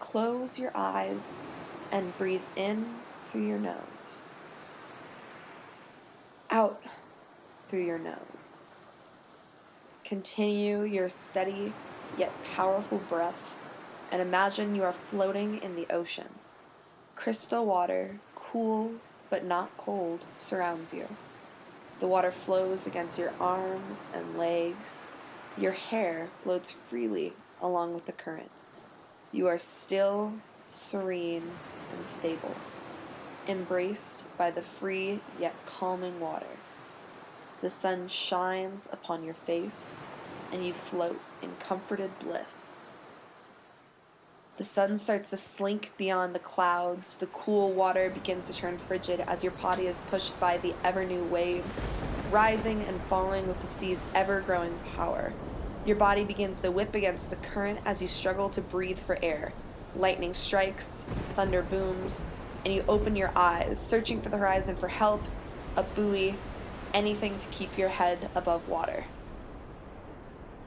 close your eyes and breathe in through your nose, out through your nose. Continue your steady yet powerful breath and imagine you are floating in the ocean. Crystal water, cool but not cold, surrounds you. The water flows against your arms and legs. Your hair floats freely along with the current. You are still, serene, and stable, embraced by the free yet calming water. The sun shines upon your face, and you float in comforted bliss. The sun starts to slink beyond the clouds. The cool water begins to turn frigid as your body is pushed by the ever-new waves, rising and falling with the sea's ever-growing power. Your body begins to whip against the current as you struggle to breathe for air. Lightning strikes, thunder booms, and you open your eyes, searching for the horizon for help, a buoy, anything to keep your head above water.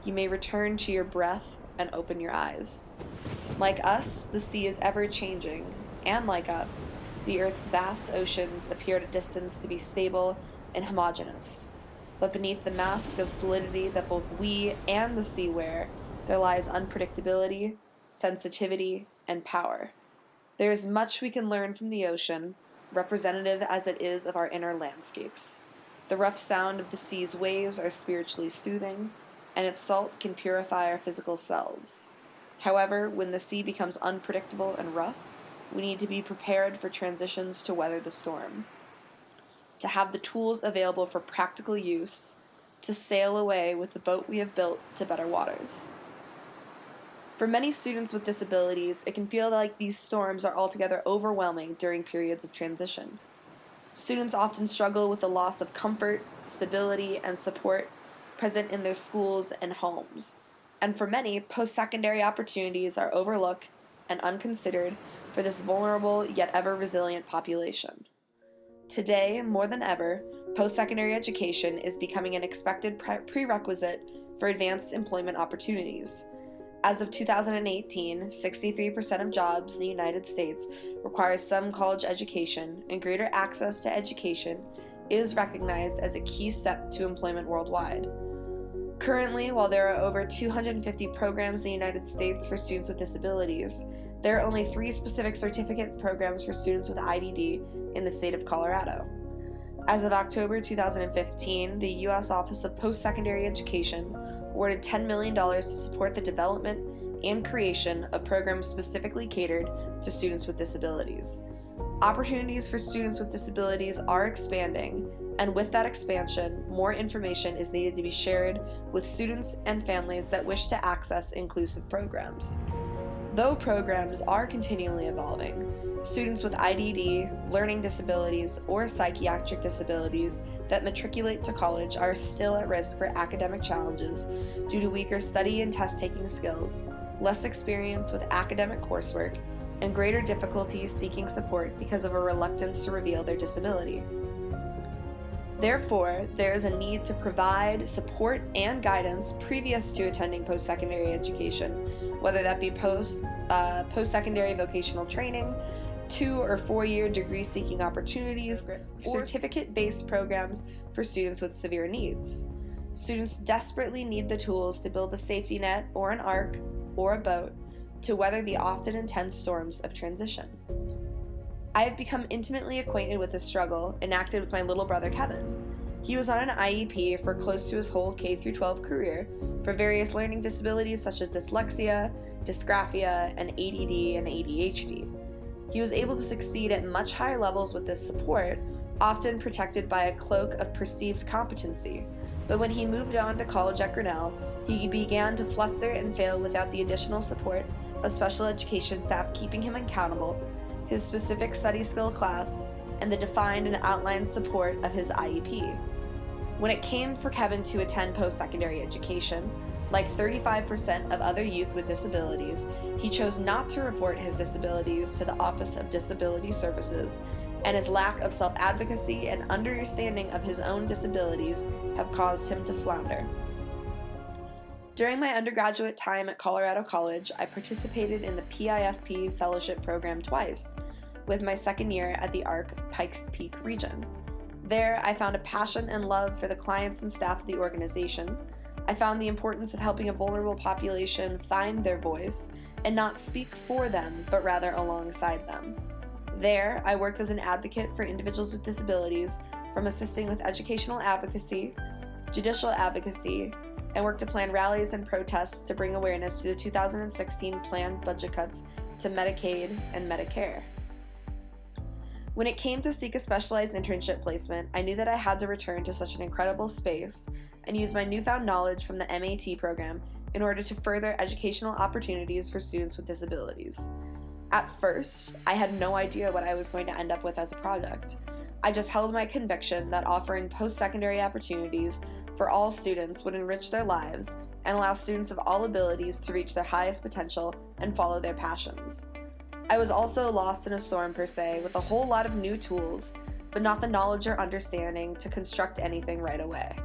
You may return to your breath and open your eyes. Like us, the sea is ever-changing, and like us, the Earth's vast oceans appear at a distance to be stable and homogeneous. But beneath the mask of solidity that both we and the sea wear, there lies unpredictability, sensitivity, and power. There is much we can learn from the ocean, representative as it is of our inner landscapes. The rough sound of the sea's waves are spiritually soothing, and its salt can purify our physical selves. However, when the sea becomes unpredictable and rough, we need to be prepared for transitions to weather the storm. To have the tools available for practical use, to sail away with the boat we have built to better waters. For many students with disabilities, it can feel like these storms are altogether overwhelming during periods of transition. Students often struggle with the loss of comfort, stability, and support present in their schools and homes. And for many, post-secondary opportunities are overlooked and unconsidered for this vulnerable yet ever-resilient population. Today, more than ever, post-secondary education is becoming an expected prerequisite for advanced employment opportunities. As of 2018, 63% of jobs in the United States require some college education, and greater access to education is recognized as a key step to employment worldwide. Currently, while there are over 250 programs in the United States for students with disabilities, there are only 3 specific certificate programs for students with IDD in the state of Colorado. As of October 2015, the U.S. Office of Post-Secondary Education awarded $10 million to support the development and creation of programs specifically catered to students with disabilities. Opportunities for students with disabilities are expanding, and with that expansion, more information is needed to be shared with students and families that wish to access inclusive programs. Though programs are continually evolving, students with IDD, learning disabilities, or psychiatric disabilities that matriculate to college are still at risk for academic challenges due to weaker study and test-taking skills, less experience with academic coursework, and greater difficulties seeking support because of a reluctance to reveal their disability. Therefore, there is a need to provide support and guidance previous to attending post-secondary education, whether that be post-secondary vocational training, 2 or 4-year degree-seeking opportunities, or certificate-based programs for students with severe needs. Students desperately need the tools to build a safety net or an ark or a boat to weather the often intense storms of transition. I have become intimately acquainted with this struggle enacted with my little brother Kevin. He was on an IEP for close to his whole K-12 career for various learning disabilities such as dyslexia, dysgraphia, and ADD and ADHD. He was able to succeed at much higher levels with this support, often protected by a cloak of perceived competency. But when he moved on to college at Grinnell, he began to fluster and fail without the additional support of special education staff keeping him accountable, his specific study skill class, and the defined and outlined support of his IEP. When it came for Kevin to attend post-secondary education, like 35% of other youth with disabilities, he chose not to report his disabilities to the Office of Disability Services, and his lack of self-advocacy and understanding of his own disabilities have caused him to flounder. During my undergraduate time at Colorado College, I participated in the PIFP fellowship program twice, with my second year at the ARC Pikes Peak region. There, I found a passion and love for the clients and staff of the organization. I found the importance of helping a vulnerable population find their voice and not speak for them, but rather alongside them. There, I worked as an advocate for individuals with disabilities, from assisting with educational advocacy, judicial advocacy, and worked to plan rallies and protests to bring awareness to the 2016 planned budget cuts to Medicaid and Medicare. When it came to seek a specialized internship placement, I knew that I had to return to such an incredible space and use my newfound knowledge from the MAT program in order to further educational opportunities for students with disabilities. At first, I had no idea what I was going to end up with as a project. I just held my conviction that offering post-secondary opportunities for all students would enrich their lives and allow students of all abilities to reach their highest potential and follow their passions. I was also lost in a storm per se, with a whole lot of new tools, but not the knowledge or understanding to construct anything right away.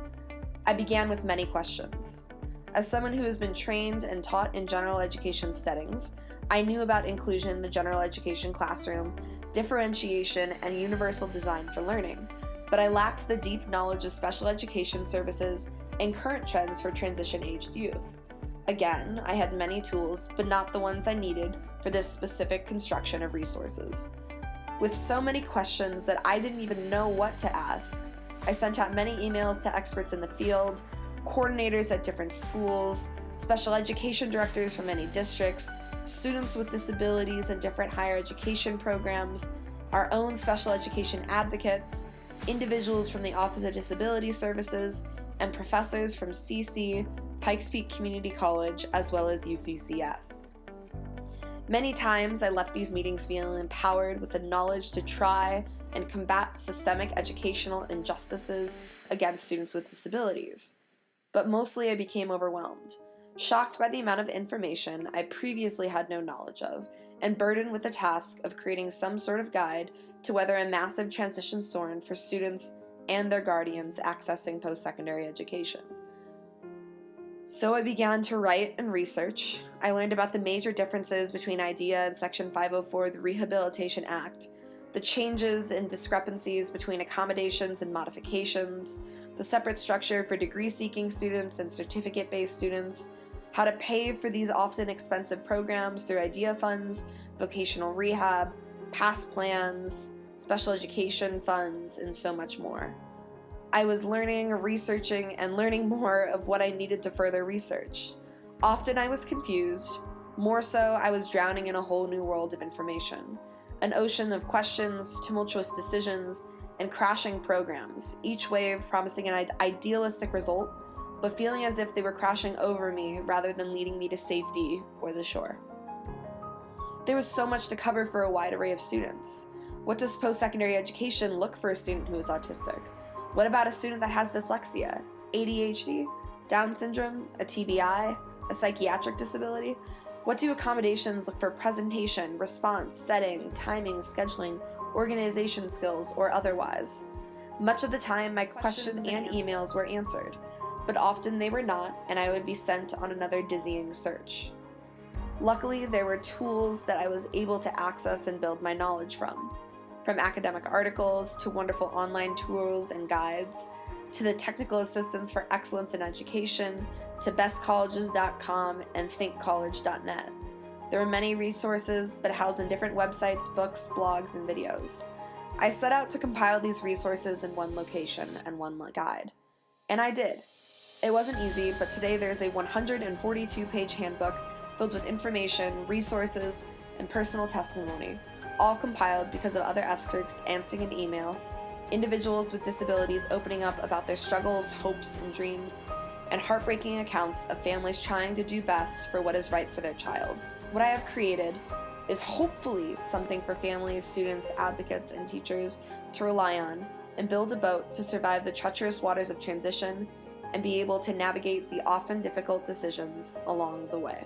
I began with many questions. As someone who has been trained and taught in general education settings, I knew about inclusion in the general education classroom, differentiation, and universal design for learning, but I lacked the deep knowledge of special education services and current trends for transition-aged youth. Again, I had many tools, but not the ones I needed for this specific construction of resources. With so many questions that I didn't even know what to ask, I sent out many emails to experts in the field, coordinators at different schools, special education directors from many districts, students with disabilities in different higher education programs, our own special education advocates, individuals from the Office of Disability Services, and professors from CC, Pikes Peak Community College, as well as UCCS. Many times I left these meetings feeling empowered with the knowledge to try and combat systemic educational injustices against students with disabilities. But mostly I became overwhelmed, shocked by the amount of information I previously had no knowledge of, and burdened with the task of creating some sort of guide to weather a massive transition storm for students and their guardians accessing post-secondary education. So I began to write and research. I learned about the major differences between IDEA and Section 504 of the Rehabilitation Act, the changes and discrepancies between accommodations and modifications, the separate structure for degree-seeking students and certificate-based students, how to pay for these often expensive programs through IDEA funds, vocational rehab, PASS plans, special education funds, and so much more. I was learning, researching, and learning more of what I needed to further research. Often I was confused. More so, I was drowning in a whole new world of information. An ocean of questions, tumultuous decisions, and crashing programs, each wave promising an idealistic result, but feeling as if they were crashing over me rather than leading me to safety or the shore. There was so much to cover for a wide array of students. What does post-secondary education look for a student who is autistic? What about a student that has dyslexia, ADHD, Down syndrome, a TBI, a psychiatric disability? What do accommodations look for presentation, response, setting, timing, scheduling, organization skills, or otherwise? Much of the time, my questions and emails were answered, but often they were not, and I would be sent on another dizzying search. Luckily, there were tools that I was able to access and build my knowledge from academic articles to wonderful online tools and guides, to the technical assistance for excellence in education, to bestcolleges.com and thinkcollege.net. There were many resources, but housed in different websites, books, blogs, and videos. I set out to compile these resources in one location and one guide. And I did. It wasn't easy, but today there's a 142-page handbook filled with information, resources, and personal testimony, all compiled because of other experts answering an email, individuals with disabilities opening up about their struggles, hopes, and dreams, and heartbreaking accounts of families trying to do best for what is right for their child. What I have created is hopefully something for families, students, advocates, and teachers to rely on and build a boat to survive the treacherous waters of transition and be able to navigate the often difficult decisions along the way.